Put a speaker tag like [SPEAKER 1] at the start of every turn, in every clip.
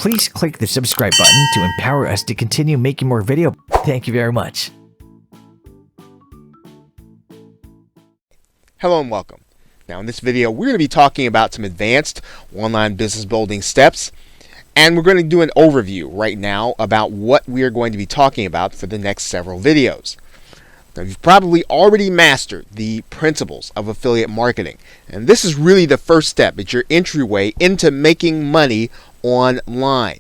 [SPEAKER 1] Please click the subscribe button to empower us to continue making more video. Thank you very much.
[SPEAKER 2] Hello and welcome. Now in this video we're going to be talking about some advanced online business building steps, and we're going to do an overview right now about what we are going to be talking about for the next several videos. Now you've probably already mastered the principles of affiliate marketing, and this is really the first step. It's your entryway into making money online.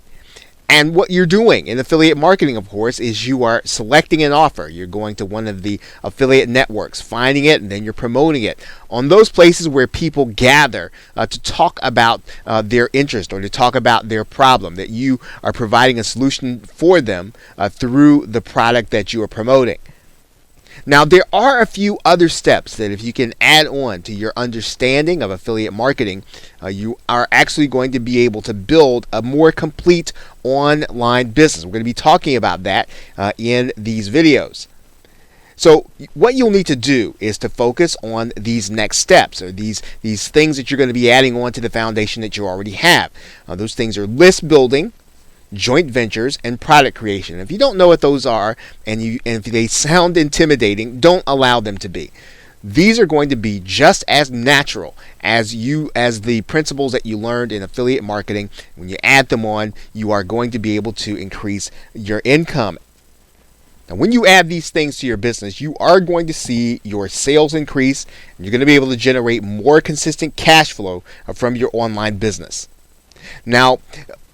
[SPEAKER 2] And what you're doing in affiliate marketing, of course, is you are selecting an offer. You're going to one of the affiliate networks, finding it, and then you're promoting it on those places where people gather to talk about their interest or to talk about their problem, that you are providing a solution for them through the product that you are promoting. Now, there are a few other steps that if you can add on to your understanding of affiliate marketing, you are actually going to be able to build a more complete online business. We're going to be talking about that in these videos. So what you'll need to do is to focus on these next steps, or these things that you're going to be adding on to the foundation that you already have. Those things are list building, joint ventures, and product creation. If you don't know what those are, and if they sound intimidating, don't allow them to be. These are going to be just as natural as the principles that you learned in affiliate marketing. When you add them on, you are going to be able to increase your income. Now, when you add these things to your business, you are going to see your sales increase, and you're going to be able to generate more consistent cash flow from your online business. Now,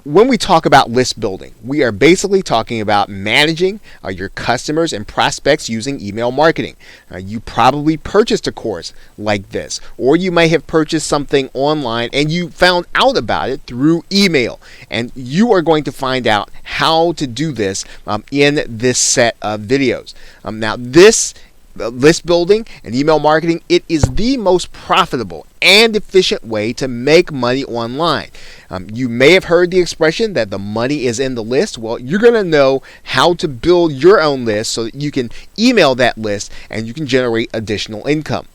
[SPEAKER 2] when we talk about list building, we are basically talking about managing your customers and prospects using email marketing. You probably purchased a course like this, or you may have purchased something online and you found out about it through email. And you are going to find out how to do this in this set of videos. Now, this list building and email marketing, it is the most profitable and efficient way to make money online. You may have heard the expression that the money is in the list. Well, you're going to know how to build your own list so that you can email that list and you can generate additional income.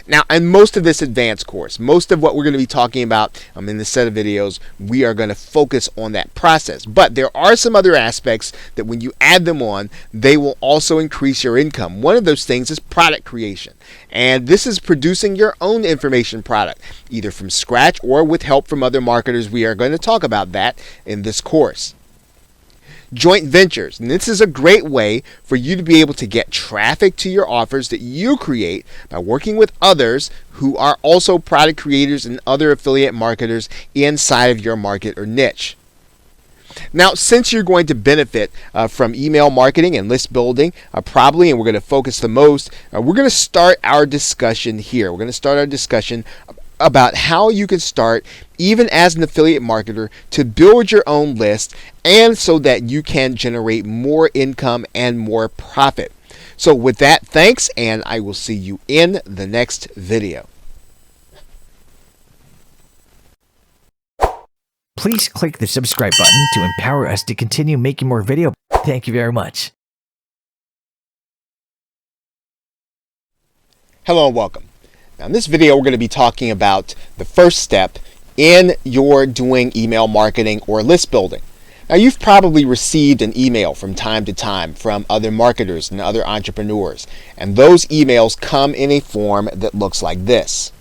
[SPEAKER 2] Now, in most of this advanced course, most of what we're going to be talking about in this set of videos, we are going to focus on that process. But there are some other aspects that when you add them on, they will also increase your income. One of those things is product creation. And this is producing your own information product, either from scratch or with help from other marketers. We are going to talk about that in this course. Joint ventures, and this is a great way for you to be able to get traffic to your offers that you create by working with others who are also product creators and other affiliate marketers inside of your market or niche. Now, since you're going to benefit from email marketing and list building probably, and we're going to focus the most, we're going to start our discussion here. We're going to start our discussion about how you can start, even as an affiliate marketer, to build your own list, and so that you can generate more income and more profit. So with that, thanks, and I will see you in the next video.
[SPEAKER 1] Please click the subscribe button to empower us to continue making more video. Thank you very much.
[SPEAKER 2] Hello and welcome. Now in this video we're going to be talking about the first step in your doing email marketing or list building. Now you've probably received an email from time to time from other marketers and other entrepreneurs, and those emails come in a form that looks like this.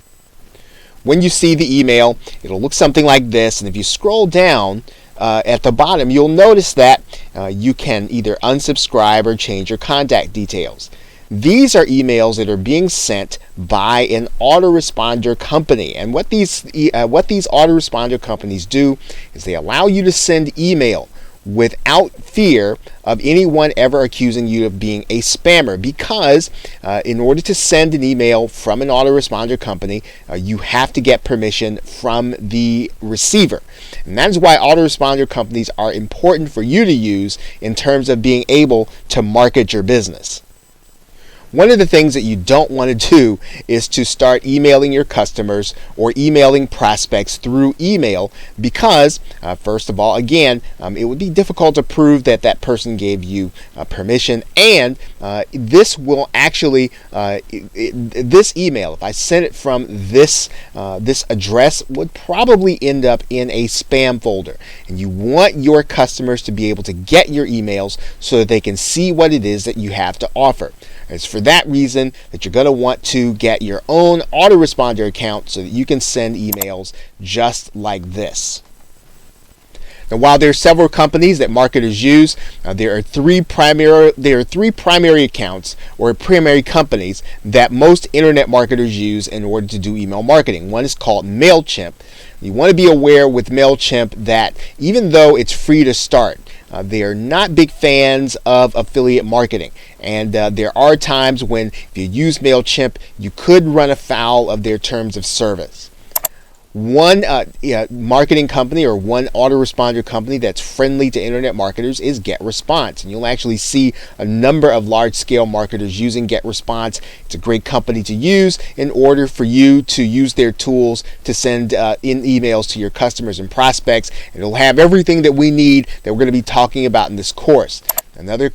[SPEAKER 2] When you see the email, it'll look something like this, and if you scroll down at the bottom, you'll notice that you can either unsubscribe or change your contact details. These are emails that are being sent by an autoresponder company, and what these autoresponder companies do is they allow you to send email without fear of anyone ever accusing you of being a spammer, because in order to send an email from an autoresponder company, you have to get permission from the receiver. And that is why autoresponder companies are important for you to use in terms of being able to market your business. One of the things that you don't want to do is to start emailing your customers or emailing prospects through email because, first of all, again, it would be difficult to prove that that person gave you permission, and this will actually, this email, if I send it from this address, would probably end up in a spam folder. And you want your customers to be able to get your emails so that they can see what it is that you have to offer. It's for that reason that you're going to want to get your own autoresponder account so that you can send emails just like this. Now, while there are several companies that marketers use, there are three primary accounts or primary companies that most internet marketers use in order to do email marketing. One is called MailChimp. You want to be aware with MailChimp that even though it's free to start, they are not big fans of affiliate marketing. And there are times when if you use MailChimp, you could run afoul of their terms of service. One marketing company or one autoresponder company that's friendly to internet marketers is GetResponse, and you'll actually see a number of large-scale marketers using GetResponse. It's a great company to use in order for you to use their tools to send in emails to your customers and prospects, and it'll have everything that we need that we're going to be talking about in this course. Another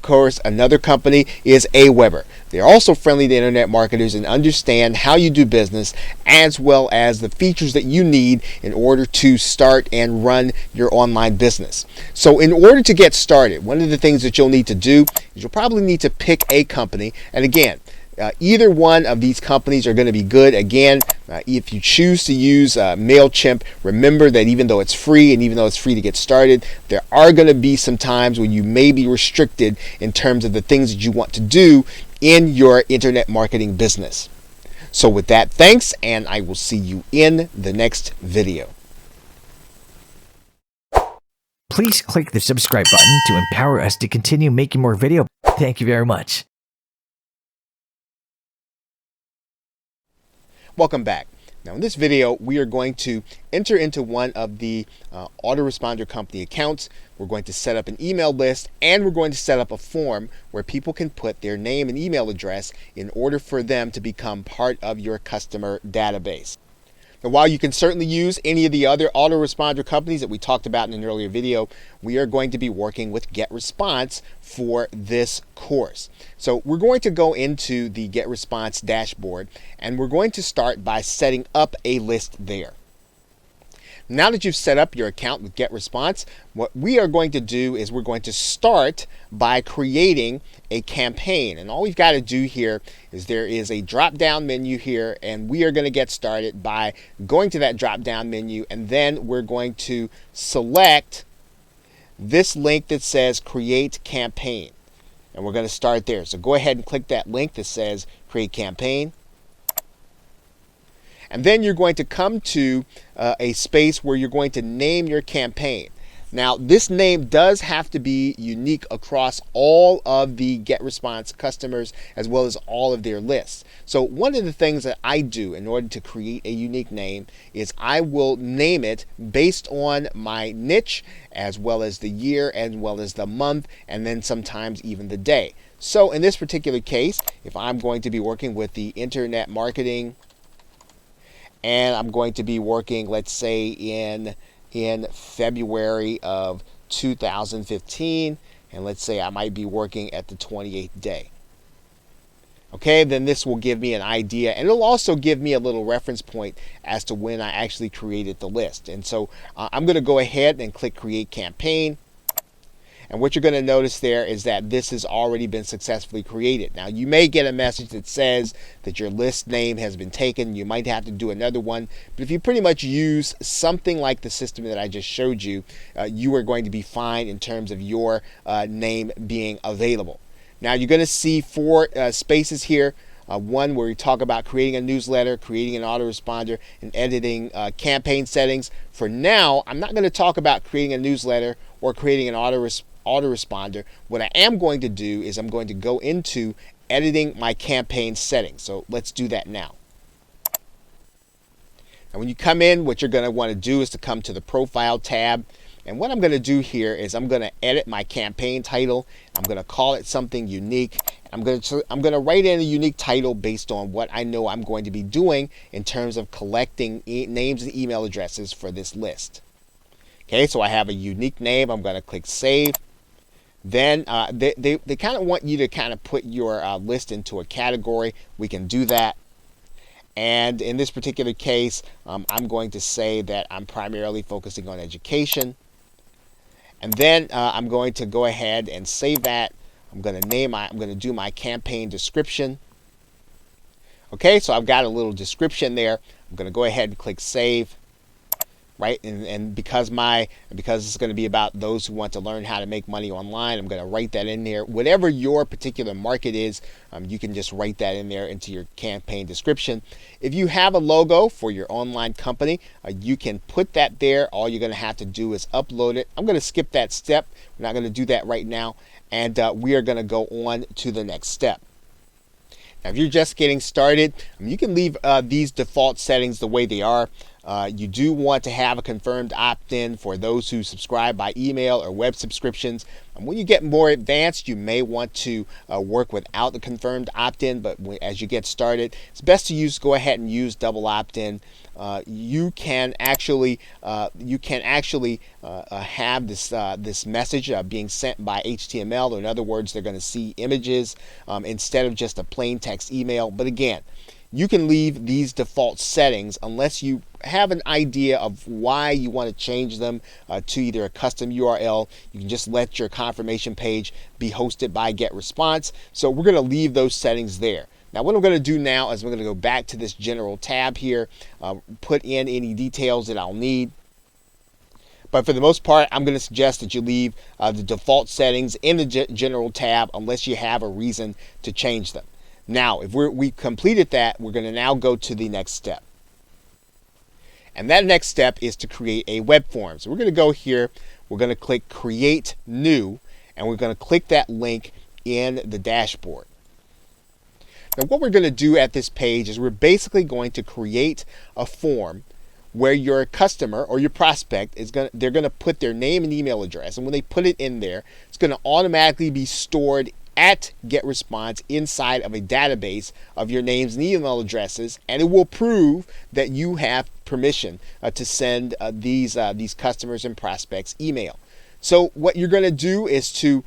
[SPEAKER 2] company is Aweber. They're also friendly to internet marketers and understand how you do business as well as the features that you need in order to start and run your online business. So in order to get started, one of the things that you'll need to do is you'll probably need to pick a company. And again, either one of these companies are going to be good. Again, if you choose to use MailChimp, remember that even though it's free and even though it's free to get started, there are going to be some times when you may be restricted in terms of the things that you want to do in your internet marketing business. So with that, thanks, and I will see you in the next video.
[SPEAKER 1] Please click the subscribe button to empower us to continue making more video. Thank you very much.
[SPEAKER 2] Welcome back. Now in this video, we are going to enter into one of the autoresponder company accounts. We're going to set up an email list, and we're going to set up a form where people can put their name and email address in order for them to become part of your customer database. Now, while you can certainly use any of the other autoresponder companies that we talked about in an earlier video, we are going to be working with GetResponse for this course. So we're going to go into the GetResponse dashboard, and we're going to start by setting up a list there. Now that you've set up your account with GetResponse, what we are going to do is we're going to start by creating a campaign. And all we've got to do here is there is a drop-down menu here, and we are going to get started by going to that drop-down menu, and then we're going to select this link that says Create Campaign. And we're going to start there. So go ahead and click that link that says Create Campaign. And then you're going to come to a space where you're going to name your campaign. Now, this name does have to be unique across all of the GetResponse customers as well as all of their lists. So one of the things that I do in order to create a unique name is I will name it based on my niche as well as the year as well as the month, and then sometimes even the day. So in this particular case, if I'm going to be working with the internet marketing, and I'm going to be working, let's say, in February of 2015, and let's say I might be working at the 28th day. Okay, then this will give me an idea, and it'll also give me a little reference point as to when I actually created the list. And so I'm going to go ahead and click Create Campaign. And what you're going to notice there is that this has already been successfully created. Now, you may get a message that says that your list name has been taken. You might have to do another one. But if you pretty much use something like the system that I just showed you, you are going to be fine in terms of your name being available. Now, you're going to see four spaces here. One where we talk about creating a newsletter, creating an autoresponder, and editing campaign settings. For now, I'm not going to talk about creating a newsletter or creating an autoresponder. What I am going to do is I'm going to go into editing my campaign settings. So let's do that now. And when you come in, what you're going to want to do is to come to the Profile tab. And what I'm going to do here is I'm going to edit my campaign title. I'm going to call it something unique. I'm going to write in a unique title based on what I know I'm going to be doing in terms of collecting names and email addresses for this list. Okay, so I have a unique name. I'm going to click Save. Then they kind of want you to kind of put your list into a category. We can do that. And in this particular case, I'm going to say that I'm primarily focusing on education. And then I'm going to go ahead and save that. I'm going to do my campaign description. Okay, so I've got a little description there. I'm going to go ahead and click Save. Right, and because it's going to be about those who want to learn how to make money online, I'm going to write that in there. Whatever your particular market is, you can just write that in there into your campaign description. If you have a logo for your online company, you can put that there. All you're going to have to do is upload it. I'm going to skip that step. We're not going to do that right now, and we are going to go on to the next step. Now, if you're just getting started, you can leave these default settings the way they are. You do want to have a confirmed opt-in for those who subscribe by email or web subscriptions. When you get more advanced, you may want to work without the confirmed opt-in, but as you get started, it's best to go ahead and use double opt-in. You can actually have this message being sent by HTML, or in other words, they're going to see images instead of just a plain text email. But again, you can leave these default settings unless you have an idea of why you want to change them to either a custom URL. You can just let your confirmation page be hosted by GetResponse. So we're going to leave those settings there. Now, what I'm going to do now is we're going to go back to this general tab here, put in any details that I'll need. But for the most part, I'm going to suggest that you leave the default settings in the general tab unless you have a reason to change them. Now, if we completed that, we're going to now go to the next step. And that next step is to create a web form. So we're going to go here, we're going to click Create New, and we're going to click that link in the dashboard. Now, what we're going to do at this page is we're basically going to create a form where your customer or your prospect they're going to put their name and email address, and when they put it in there, it's going to automatically be stored at GetResponse inside of a database of your names and email addresses, and it will prove that you have permission to send these customers and prospects email. So what you're going to do is to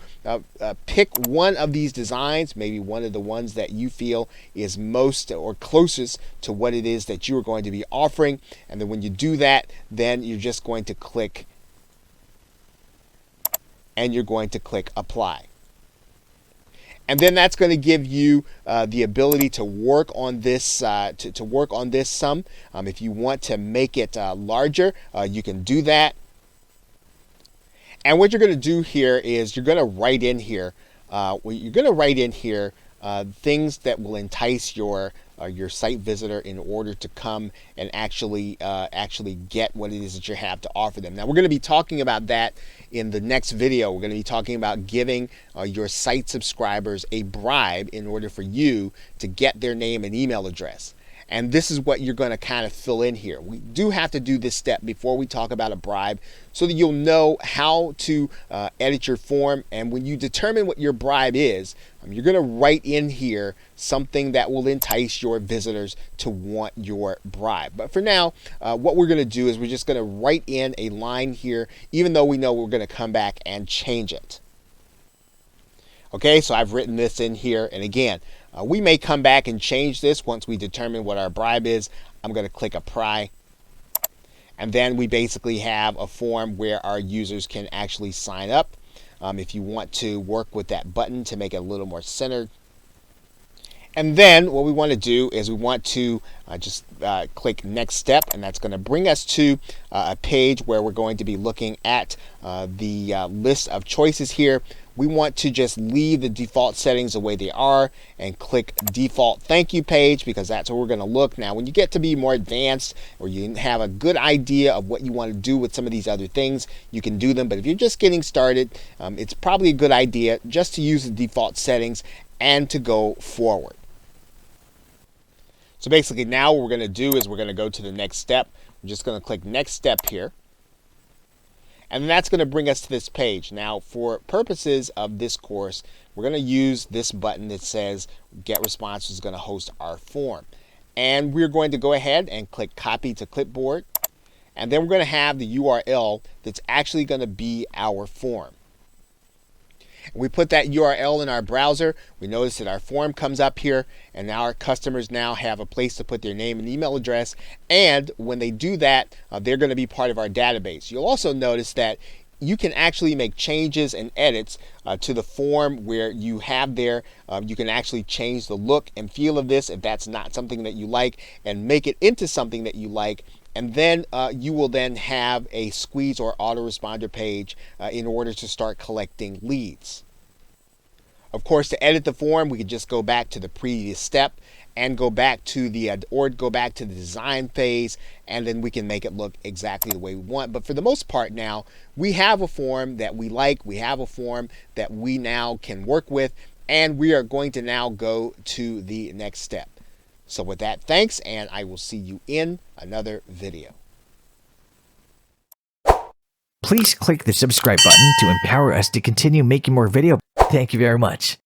[SPEAKER 2] pick one of these designs, maybe one of the ones that you feel is most or closest to what it is that you are going to be offering, and then when you do that, then you're just going to click and you're going to click Apply. And then that's going to give you the ability to work on this to work on this some. If you want to make it larger, you can do that. And what you're going to do here is you're going to write in here. Things that will entice your site visitor in order to come and actually get what it is that you have to offer them. Now, we're going to be talking about that in the next video. We're going to be talking about giving your site subscribers a bribe in order for you to get their name and email address. And this is what you're going to kind of fill in here. We do have to do this step before we talk about a bribe so that you'll know how to edit your form. And when you determine what your bribe is, you're going to write in here something that will entice your visitors to want your bribe. But for now, what we're going to do is we're just going to write in a line here, even though we know we're going to come back and change it. Okay, so I've written this in here, and again, we may come back and change this once we determine what our bribe is. I'm going to click Apply, and then we basically have a form where our users can actually sign up. If you want to work with that button to make it a little more centered. And then what we want to do is we want to just click Next Step, and that's going to bring us to a page where we're going to be looking at the list of choices here. We want to just leave the default settings the way they are and click Default Thank You Page, because that's where we're going to look. Now, when you get to be more advanced or you have a good idea of what you want to do with some of these other things, you can do them. But if you're just getting started, it's probably a good idea just to use the default settings and to go forward. So basically now what we're going to do is we're going to go to the next step. I'm just going to click Next Step here. And that's going to bring us to this page. Now, for purposes of this course, we're going to use this button that says Get Response, which is going to host our form. And we're going to go ahead and click Copy to Clipboard. And then we're going to have the URL that's actually going to be our form. We put that URL in our browser. We notice that our form comes up here, and now our customers now have a place to put their name and email address. And when they do that, they're going to be part of our database. You'll also notice that you can actually make changes and edits to the form where you have there. You can actually change the look and feel of this if that's not something that you like, and make it into something that you like. And then you will then have a squeeze or autoresponder page in order to start collecting leads. Of course, to edit the form, we could just go back to the previous step and go back to the design phase, and then we can make it look exactly the way we want. But for the most part now, we have a form that we like, we have a form that we now can work with, and we are going to now go to the next step. So with that, thanks, and I will see you in another video.
[SPEAKER 1] Please click the subscribe button to empower us to continue making more videos. Thank you very much.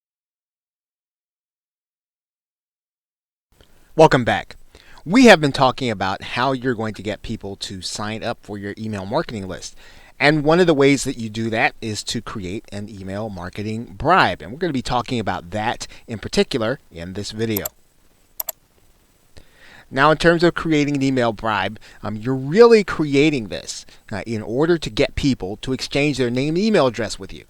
[SPEAKER 2] Welcome back. We have been talking about how you're going to get people to sign up for your email marketing list. And one of the ways that you do that is to create an email marketing bribe. And we're going to be talking about that in particular in this video. Now, in terms of creating an email bribe, you're really creating this in order to get people to exchange their name and email address with you.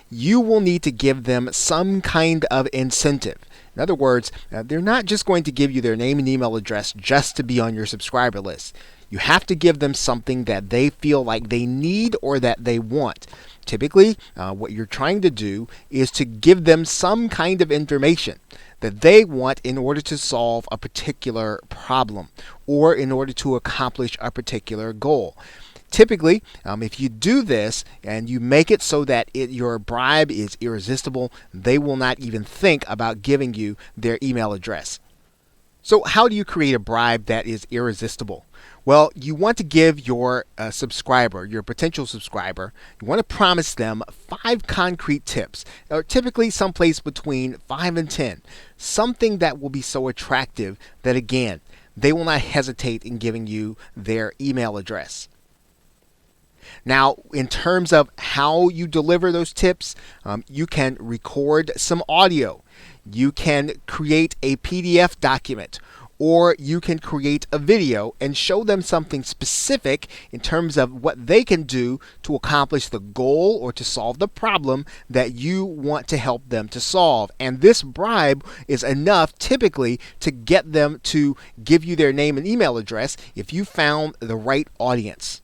[SPEAKER 2] You will need to give them some kind of incentive. In other words, they're not just going to give you their name and email address just to be on your subscriber list. You have to give them something that they feel like they need or that they want. Typically, what you're trying to do is to give them some kind of information that they want in order to solve a particular problem or in order to accomplish a particular goal. Typically, if you do this and you make it so that your bribe is irresistible, they will not even think about giving you their email address. So how do you create a bribe that is irresistible? Well, you want to give your subscriber, your potential subscriber, you want to promise them 5 concrete tips, or typically someplace between 5 and 10, something that will be so attractive that, again, they will not hesitate in giving you their email address. Now, in terms of how you deliver those tips, you can record some audio. You can create a PDF document, or you can create a video and show them something specific in terms of what they can do to accomplish the goal or to solve the problem that you want to help them to solve. And this bribe is enough typically to get them to give you their name and email address if you found the right audience.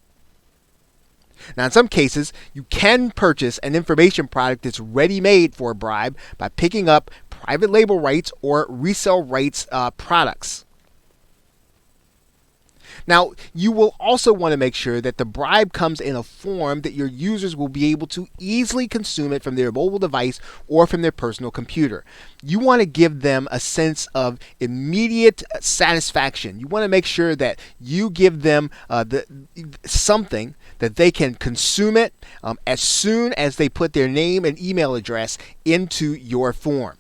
[SPEAKER 2] Now, in some cases, you can purchase an information product that's ready-made for a bribe by picking up private label rights or resale rights products. Now, you will also want to make sure that the bribe comes in a form that your users will be able to easily consume it from their mobile device or from their personal computer. You want to give them a sense of immediate satisfaction. You want to make sure that you give them something that they can consume it as soon as they put their name and email address into your form.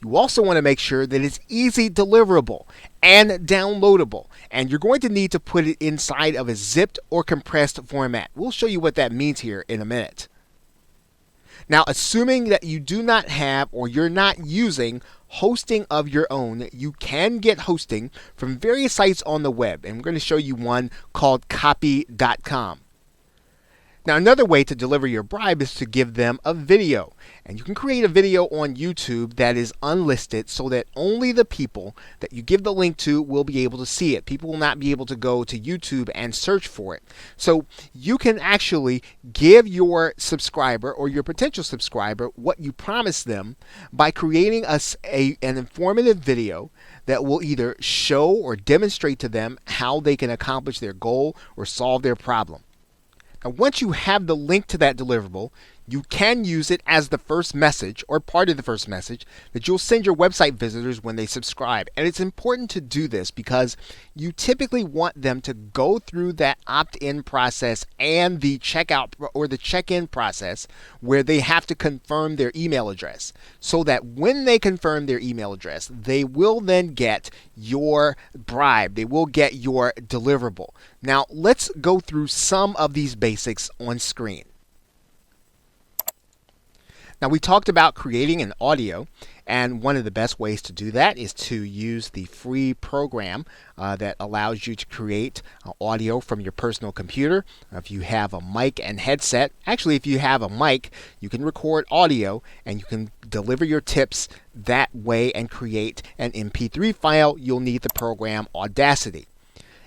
[SPEAKER 2] You also want to make sure that it's easy deliverable and downloadable, and you're going to need to put it inside of a zipped or compressed format. We'll show you what that means here in a minute. Now, assuming that you do not have or you're not using hosting of your own, you can get hosting from various sites on the web, and we're going to show you one called copy.com. Now, another way to deliver your bribe is to give them a video. And you can create a video on YouTube that is unlisted so that only the people that you give the link to will be able to see it. People will not be able to go to YouTube and search for it. So you can actually give your subscriber or your potential subscriber what you promised them by creating an informative video that will either show or demonstrate to them how they can accomplish their goal or solve their problem. Now, once you have the link to that deliverable, You can use it as the first message or part of the first message that you'll send your website visitors when they subscribe. And it's important to do this because you typically want them to go through that opt-in process and the checkout or the check-in process where they have to confirm their email address, so that when they confirm their email address, they will then get your bribe. They will get your deliverable. Now, let's go through some of these basics on screen. Now, we talked about creating an audio, and one of the best ways to do that is to use the free program that allows you to create audio from your personal computer. If you have a mic and headset, actually if you have a mic, you can record audio and you can deliver your tips that way and create an MP3 file. You'll need the program Audacity.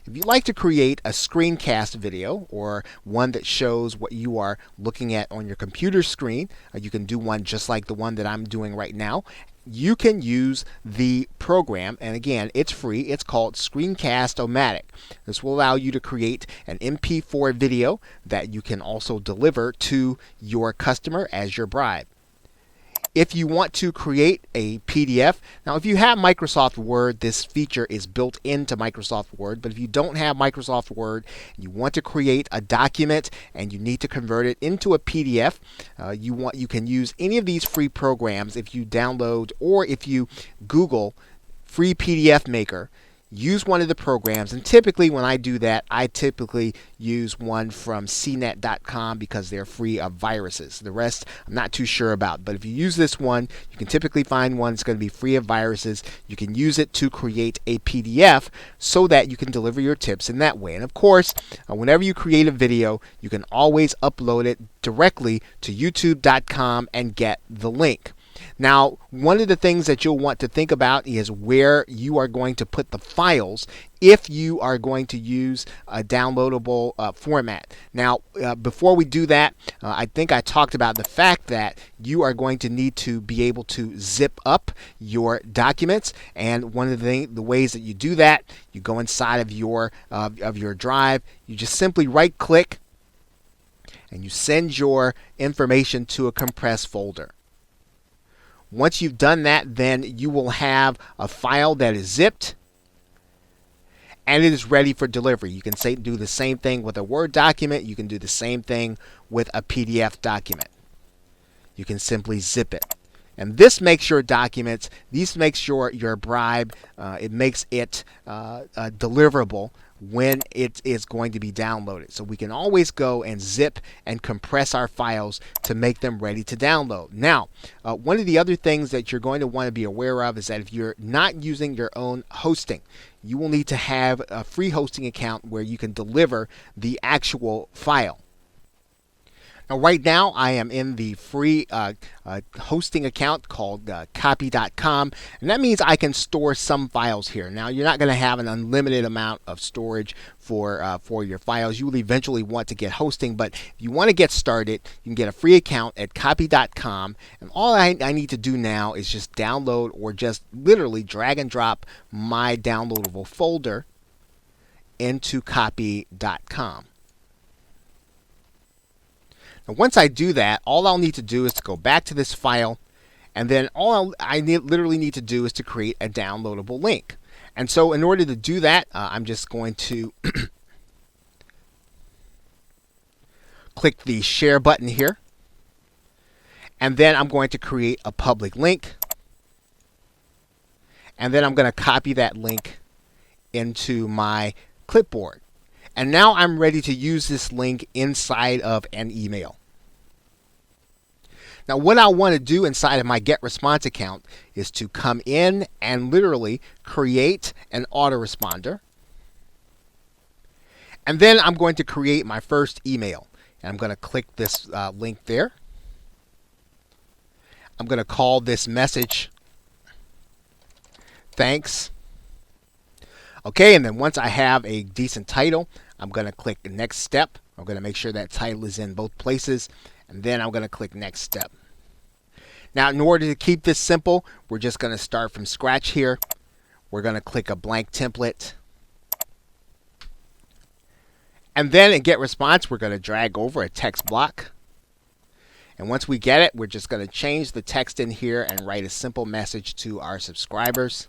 [SPEAKER 2] If you'd like to create a screencast video or one that shows what you are looking at on your computer screen, you can do one just like the one that I'm doing right now. You can use the program, and again, it's free. It's called Screencast-O-Matic. This will allow you to create an MP4 video that you can also deliver to your customer as your bribe. If you want to create a PDF, now if you have Microsoft Word, this feature is built into Microsoft Word, but if you don't have Microsoft Word, you want to create a document and you need to convert it into a PDF, you can use any of these free programs if you download or if you Google free PDF maker. Use one of the programs, and typically when I do that, I typically use one from cnet.com because they're free of viruses. The rest I'm not too sure about, but if you use this one, you can typically find one that's going to be free of viruses. You can use it to create a PDF so that you can deliver your tips in that way. And of course, whenever you create a video, you can always upload it directly to youtube.com and get the link. Now, one of the things that you'll want to think about is where you are going to put the files if you are going to use a downloadable format. Now, before we do that, I think I talked about the fact that you are going to need to be able to zip up your documents, and one of the ways that you do that, you go inside of your drive, you just simply right-click, and you send your information to a compressed folder. Once you've done that, then you will have a file that is zipped and it is ready for delivery. You can do the same thing with a Word document. You can do the same thing with a PDF document. You can simply zip it. And this makes your documents, these makes your bribe, it makes it deliverable when it is going to be downloaded. So we can always go and zip and compress our files to make them ready to download. Now, one of the other things that you're going to want to be aware of is that if you're not using your own hosting, you will need to have a free hosting account where you can deliver the actual file. Now, right now, I am in the free hosting account called copy.com, and that means I can store some files here. Now, you're not going to have an unlimited amount of storage for your files. You will eventually want to get hosting, but if you want to get started, you can get a free account at copy.com, and all I need to do now is just download or just literally drag and drop my downloadable folder into copy.com. Now, once I do that, all I'll need to do is to go back to this file, and then all I literally need to do is to create a downloadable link. And so in order to do that, I'm just going to click the share button here, and then I'm going to create a public link, and then I'm going to copy that link into my clipboard. And now I'm ready to use this link inside of an email. Now, what I want to do inside of my GetResponse account is to come in and literally create an autoresponder. And then I'm going to create my first email. And I'm going to click this link there. I'm going to call this message "Thanks." Okay, and then once I have a decent title, I'm going to click Next Step. I'm going to make sure that title is in both places, and then I'm going to click Next Step. Now, in order to keep this simple, we're just going to start from scratch here. We're going to click a blank template. And then in GetResponse, we're going to drag over a text block. And once we get it, we're just going to change the text in here and write a simple message to our subscribers.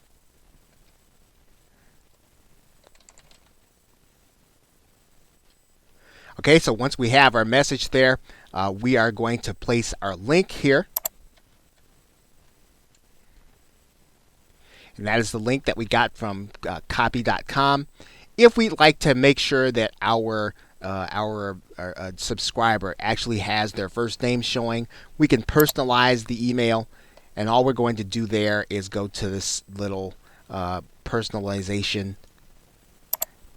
[SPEAKER 2] Okay, so once we have our message there, we are going to place our link here. And that is the link that we got from copy.com. If we'd like to make sure that our subscriber actually has their first name showing, we can personalize the email. And all we're going to do there is go to this little personalization,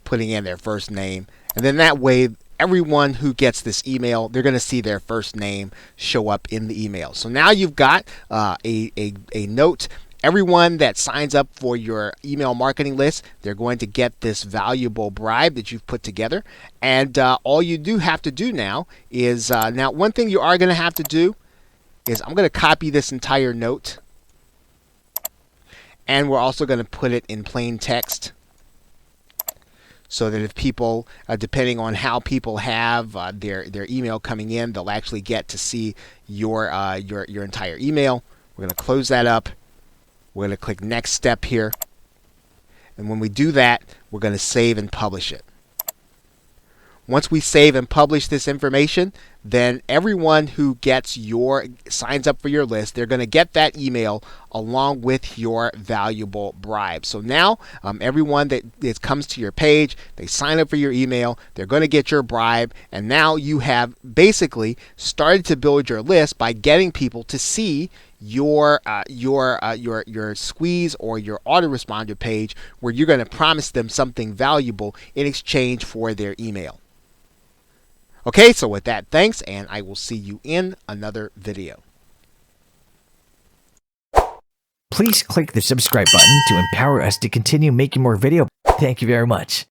[SPEAKER 2] putting in their first name. And then that way, everyone who gets this email, they're going to see their first name show up in the email. So now you've got a note. Everyone that signs up for your email marketing list, they're going to get this valuable bribe that you've put together. And all you do have to do now is, now one thing you are going to have to do is I'm going to copy this entire note. And we're also going to put it in plain text, so that if people, depending on how people have their email coming in, they'll actually get to see your entire email. We're going to close that up. We're going to click Next Step here. And when we do that, we're going to save and publish it. Once we save and publish this information, then everyone who signs up for your list, they're going to get that email along with your valuable bribe. So now everyone that comes to your page, they sign up for your email, they're going to get your bribe, and now you have basically started to build your list by getting people to see your squeeze or your autoresponder page, where you're going to promise them something valuable in exchange for their email. Okay, so with that, thanks, and I will see you in another video.
[SPEAKER 1] Please click the subscribe button to empower us to continue making more video. Thank you very much.